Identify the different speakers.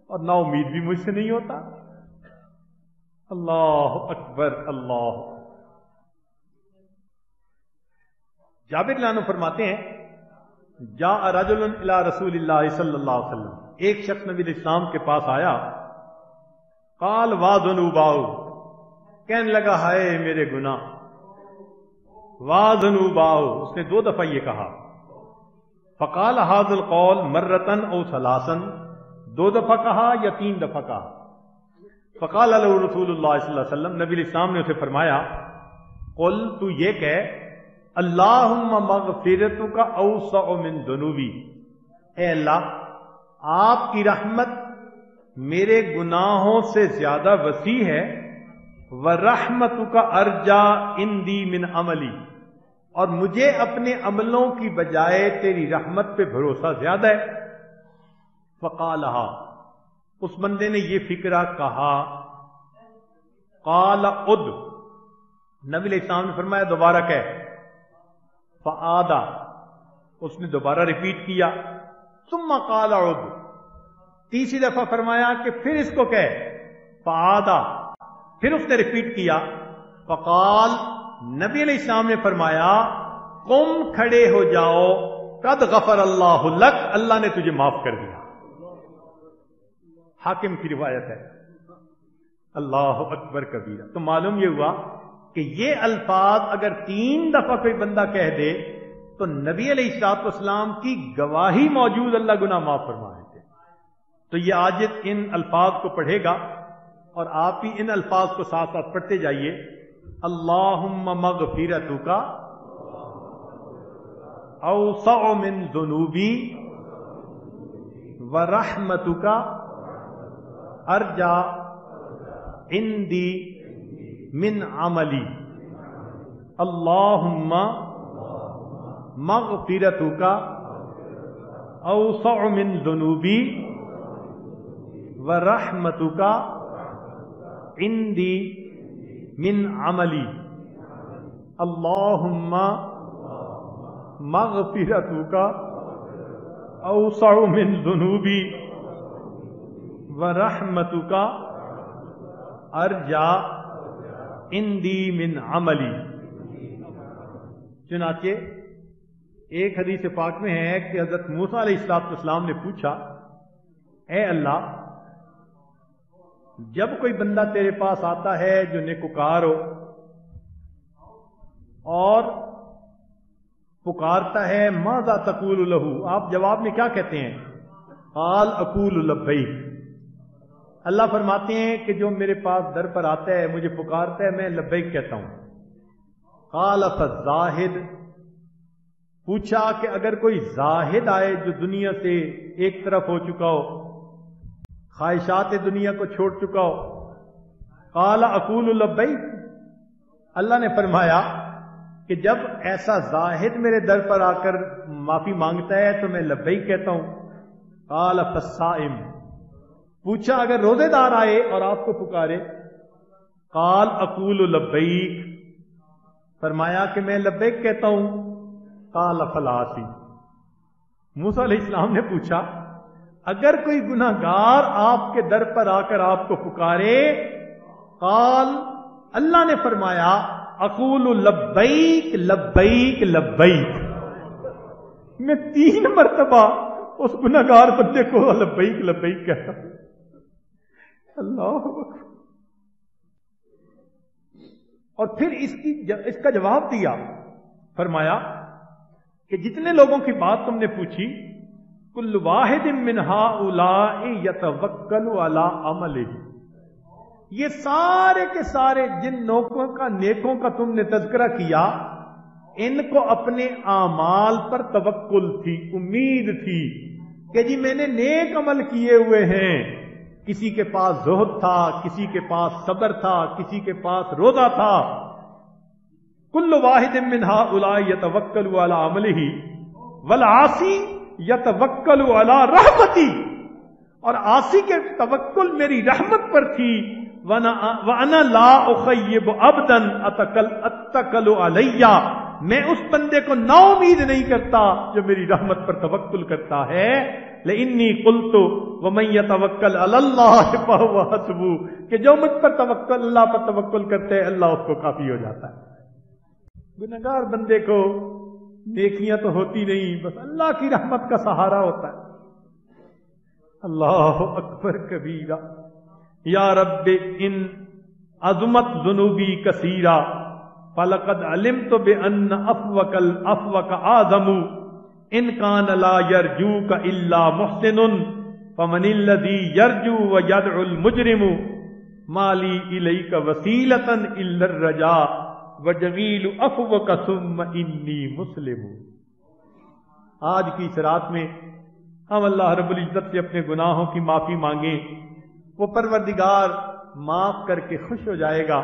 Speaker 1: اور نا امید بھی مجھ سے نہیں ہوتا. اللہ اکبر اللہ. جابر رضی اللہ عنہ فرماتے ہیں جاء رجل الی رسول اللہ صلی اللہ علیہ وسلم، ایک شخص نبی علیہ السلام کے پاس آیا. قال وا ذنوباؤ، کہنے لگا ہائے میرے گناہ. وا ذنوباؤ، اس نے 2 دفعہ یہ کہا. فقال هذا القول مرتن او ثلاثا، 2 دفعہ کہا یا 3 دفعہ کہا. فقال له رسول اللہ صلی اللہ علیہ وسلم، نبی علیہ السلام نے اسے فرمایا قل، تو یہ کہہ اللہم مغفرتک اوسع من ذنوبی، اے اللہ آپ کی رحمت میرے گناہوں سے زیادہ وسیع ہے. وَرَحْمَتُكَ أَرْجَى عِنْدِي مِنْ عَمَلِي، اور مجھے اپنے عملوں کی بجائے تیری رحمت پہ بھروسہ زیادہ ہے. فَقَالَهَا، اس بندے نے یہ فکرہ کہا. قَالَ عُدْ، نبی علیہ السلام نے فرمایا دوبارہ کہہ. فَعَادَ، اس نے دوبارہ ریپیٹ کیا. ثُمَّ قَالَ عُدْ، تیسری دفعہ فرمایا کہ پھر اس کو کہہ. فَعَادَ، پھر اس نے ریپیٹ کیا. فقال، نبی علیہ السلام نے فرمایا قم، کھڑے ہو جاؤ. قد غفر اللہ لک، اللہ نے تجھے معاف کر دیا. حاکم کی روایت ہے. اللہ اکبر کبیرہ. تو معلوم یہ ہوا کہ یہ الفاظ اگر 3 دفعہ کوئی بندہ کہہ دے تو نبی علیہ الصلوۃ والسلام کی گواہی موجود اللہ گناہ معاف فرما دیتے. تو یہ عاجز ان الفاظ کو پڑھے گا اور آپ بھی ان الفاظ کو ساتھ ساتھ پڑھتے جائیے. اللہم مغفرتک اوسع من ذنوبی ورحمتک ارجى عندی من عملی. اللہم مغفرتک اوسع من ذنوبی ورحمتک عندی من عملی. اللہم مغفرتک اوسع من ذنوبی ورحمتک ارجى عندی من عملی. چنانچہ ایک حدیث پاک میں ہے کہ حضرت موسیٰ علیہ السلام نے پوچھا اے اللہ، جب کوئی بندہ تیرے پاس آتا ہے جو نیکوکار ہو اور پکارتا ہے ماذا تقول لہ، آپ جواب میں کیا کہتے ہیں؟ قال اقول لبیک. اللہ فرماتے ہیں کہ جو میرے پاس در پر آتا ہے مجھے پکارتا ہے میں لبیک کہتا ہوں. قال فالزاہد، پوچھا کہ اگر کوئی زاہد آئے جو دنیا سے ایک طرف ہو چکا ہو، خواہشات دنیا کو چھوڑ چکا ہو. قال اقول لبیک، اللہ نے فرمایا کہ جب ایسا زاہد میرے در پر آ کر معافی مانگتا ہے تو میں لبیک کہتا ہوں. قال فالصائم، پوچھا اگر روزے دار آئے اور آپ کو پکارے. قال اقول لبیک، فرمایا کہ میں لبیک کہتا ہوں. قال فالعاصی، موسیٰ علیہ السلام نے پوچھا اگر کوئی گناہگار آپ کے در پر آ کر آپ کو پکارے. قال، اللہ نے فرمایا اقول لبیک لبیک لبیک، میں 3 مرتبہ اس گناہگار بندے کو لبیک لبیک کہتا ہوں. اللہ اکبر. اور پھر اس کا جواب دیا، فرمایا کہ جتنے لوگوں کی بات تم نے پوچھی کل واحد من ہؤلاء یتوکل علی عملہ، یہ سارے کے سارے جن نیکوں کا تم نے تذکرہ کیا ان کو اپنے اعمال پر توکل تھی، امید تھی کہ جی میں نے نیک عمل کیے ہوئے ہیں. کسی کے پاس زہد تھا، کسی کے پاس صبر تھا، کسی کے پاس روزہ تھا. کل واحد من ہؤلاء یتوکل علی عملہ والعاصی یتوکل علی رحمتی، اور عاصی کے توکل میری رحمت پر تھی. وَأَنَا لَا أُخَيِّبُ عَبْدًا أَتَّكَلُ عَلَيَّ، میں اس بندے کو نا امید نہیں کرتا جو میری رحمت پر توکل کرتا ہے. لإنی قلت ومن یتوکل علی اللہ فہو حسبہ، کہ جو مجھ پر توکل، اللہ پر توکل کرتے ہیں، اللہ اس کو کافی ہو جاتا ہے. گنہگار بندے کو نیکیاں تو ہوتی نہیں، بس اللہ کی رحمت کا سہارا ہوتا ہے. اللہ اکبر کبیرہ. یا رب ان عظمت ذنوبی کثیرہ فلقد علمت بأن عفوک العفوک اعظم ان کان لا یرجوک الا محسن فمن الذی یرجو ویدعو المجرم ما لی الیک وسیلۃ الا الرجاء وجمیل عفوک ثم انی مسلم. آج کی اس رات میں ہم اللہ رب العزت سے اپنے گناہوں کی معافی مانگیں. وہ پروردگار معاف کر کے خوش ہو جائے گا.